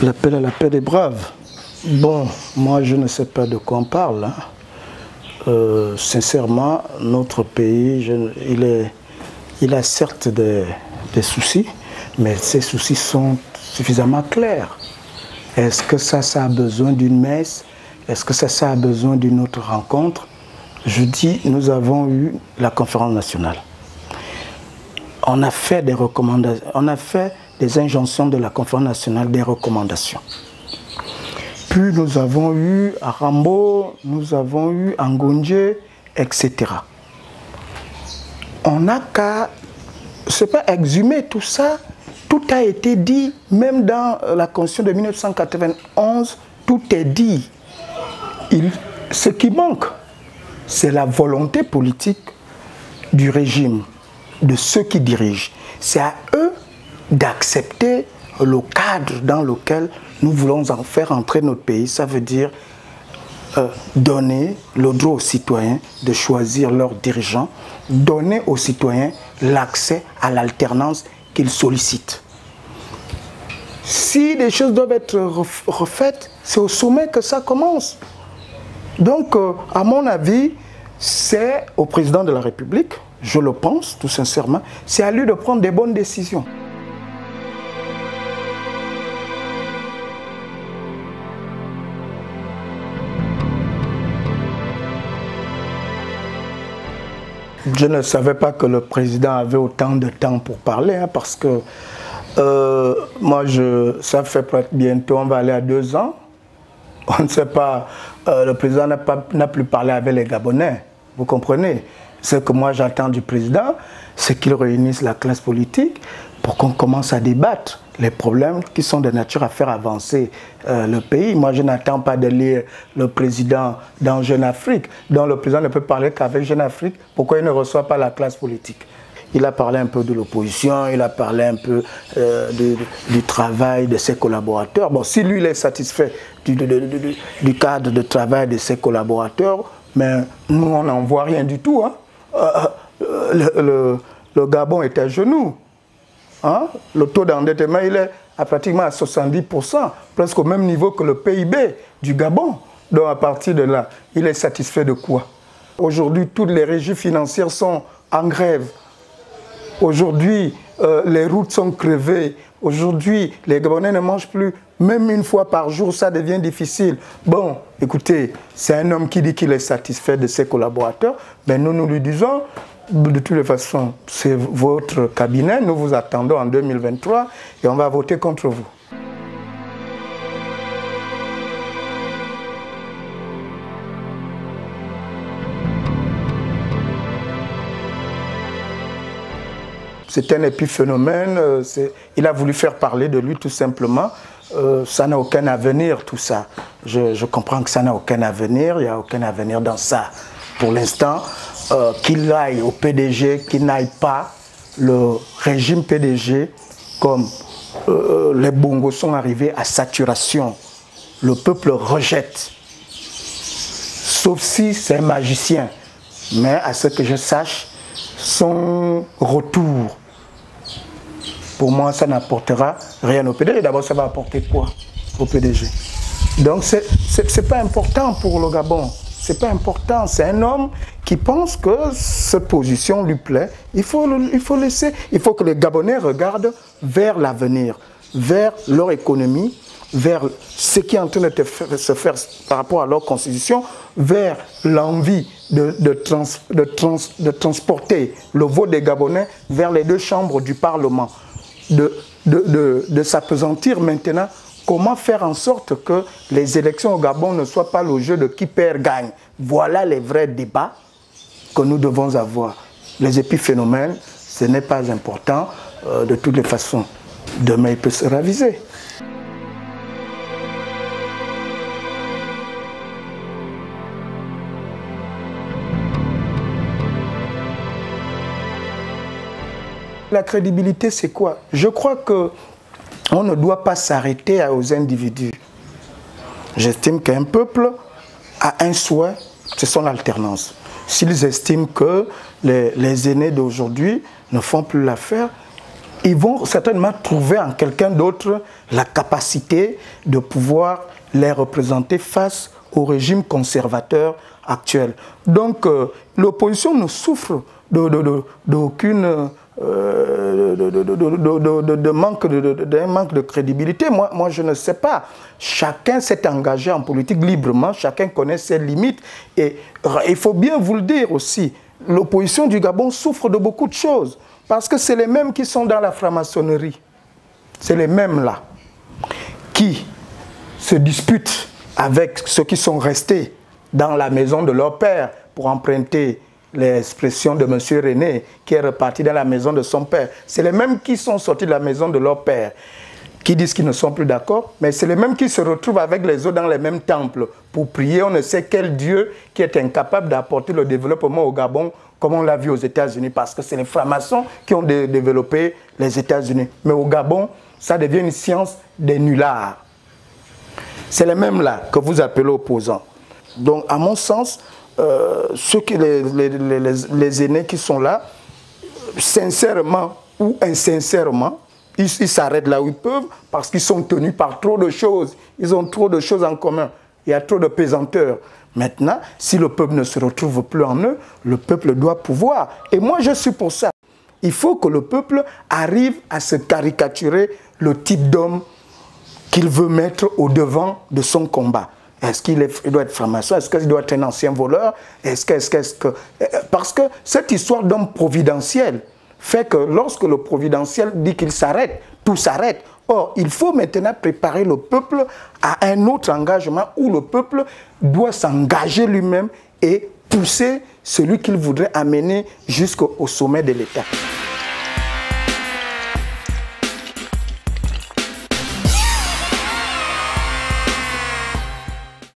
L'appel à la paix des braves. Bon, moi je ne sais pas de quoi on parle. Hein. Sincèrement, notre pays, il a certes des soucis, mais ces soucis sont suffisamment clairs. Est-ce que ça a besoin d'une messe? Est-ce que ça a besoin d'une autre rencontre? Je dis, nous avons eu la conférence nationale. On a fait des recommandations, on a fait des injonctions de la conférence nationale, des recommandations. Puis nous avons eu à Rambo, nous avons eu à Ngonje, etc. On n'a qu'à, c'est pas exhumer tout ça, tout a été dit, même dans la Constitution de 1991, tout est dit. Ce qui manque, c'est la volonté politique du régime, de ceux qui dirigent. C'est à eux d'accepter le cadre dans lequel nous voulons en faire entrer notre pays. Ça veut dire donner le droit aux citoyens de choisir leurs dirigeants, donner aux citoyens l'accès à l'alternance qu'ils sollicitent. Si des choses doivent être refaites, c'est au sommet que ça commence. Donc, à mon avis, c'est au président de la République, je le pense tout sincèrement, c'est à lui de prendre des bonnes décisions. Je ne savais pas que le président avait autant de temps pour parler, hein, parce que moi, ça fait bientôt, on va aller à 2 ans. On ne sait pas, le président n'a plus parlé avec les Gabonais, vous comprenez? Ce que moi j'attends du président, c'est qu'il réunisse la classe politique pour qu'on commence à débattre les problèmes qui sont de nature à faire avancer le pays. Moi je n'attends pas de lire le président dans Jeune Afrique, dont le président ne peut parler qu'avec Jeune Afrique. Pourquoi il ne reçoit pas la classe politique? Il a parlé un peu de l'opposition, il a parlé un peu du travail de ses collaborateurs. Bon, si lui, il est satisfait du cadre de travail de ses collaborateurs, mais nous, on n'en voit rien du tout. Hein. Le Gabon est à genoux. Hein. Le taux d'endettement, il est pratiquement à 70%, presque au même niveau que le PIB du Gabon. Donc, à partir de là, il est satisfait de quoi? Aujourd'hui, toutes les régies financières sont en grève. Aujourd'hui, les routes sont crevées. Aujourd'hui, les Gabonais ne mangent plus. Même une fois par jour, ça devient difficile. Bon, écoutez, c'est un homme qui dit qu'il est satisfait de ses collaborateurs. Mais nous lui disons, de toutes les façons, c'est votre cabinet. Nous vous attendons en 2023 et on va voter contre vous. C'est un épiphénomène, il a voulu faire parler de lui tout simplement. Ça n'a aucun avenir tout ça. Je comprends que ça n'a aucun avenir, il n'y a aucun avenir dans ça. Pour l'instant, qu'il aille au PDG, qu'il n'aille pas le régime PDG, comme les bongos sont arrivés à saturation. Le peuple rejette, sauf si c'est un magicien. Mais à ce que je sache, son retour, pour moi, ça n'apportera rien au PDG. D'abord, ça va apporter quoi au PDG? Donc, c'est pas important pour le Gabon. C'est pas important. C'est un homme qui pense que cette position lui plaît. Il faut laisser. Il faut que les Gabonais regardent vers l'avenir, vers leur économie, vers ce qui est en train de se faire par rapport à leur constitution, vers l'envie de transporter le vote des Gabonais vers les 2 chambres du Parlement, de s'appesantir maintenant. Comment faire en sorte que les élections au Gabon ne soient pas le jeu de qui perd gagne? Voilà les vrais débats que nous devons avoir. Les épiphénomènes, ce n'est pas important. De toutes les façons, demain il peut se raviser. La crédibilité, c'est quoi? Je crois qu'on ne doit pas s'arrêter aux individus. J'estime qu'un peuple a un souhait, c'est son alternance. S'ils estiment que les aînés d'aujourd'hui ne font plus l'affaire, ils vont certainement trouver en quelqu'un d'autre la capacité de pouvoir les représenter face au régime conservateur actuel. Donc, l'opposition ne souffre d'aucune manque de crédibilité. Moi, je ne sais pas. Chacun s'est engagé en politique librement, chacun connaît ses limites. Et il faut bien vous le dire aussi, l'opposition du Gabon souffre de beaucoup de choses. Parce que c'est les mêmes qui sont dans la franc-maçonnerie. C'est les mêmes là qui se disputent avec ceux qui sont restés dans la maison de leur père, pour emprunter l'expression de M. René, qui est reparti dans la maison de son père. C'est les mêmes qui sont sortis de la maison de leur père, qui disent qu'ils ne sont plus d'accord, mais c'est les mêmes qui se retrouvent avec les autres dans les mêmes temples pour prier on ne sait quel Dieu qui est incapable d'apporter le développement au Gabon comme on l'a vu aux États-Unis, parce que c'est les francs-maçons qui ont développé les États-Unis. Mais au Gabon, ça devient une science des nullards. C'est les mêmes là que vous appelez opposants. Donc, à mon sens, les aînés qui sont là, sincèrement ou insincèrement, ils s'arrêtent là où ils peuvent parce qu'ils sont tenus par trop de choses. Ils ont trop de choses en commun. Il y a trop de pesanteurs. Maintenant, si le peuple ne se retrouve plus en eux, le peuple doit pouvoir. Et moi, je suis pour ça. Il faut que le peuple arrive à se caricaturer le type d'homme qu'il veut mettre au devant de son combat. Est-ce qu'il doit être franc-maçon? Est-ce qu'il doit être un ancien voleur? Parce que cette histoire d'homme providentiel fait que lorsque le providentiel dit qu'il s'arrête, tout s'arrête. Or, il faut maintenant préparer le peuple à un autre engagement où le peuple doit s'engager lui-même et pousser celui qu'il voudrait amener jusqu'au sommet de l'État.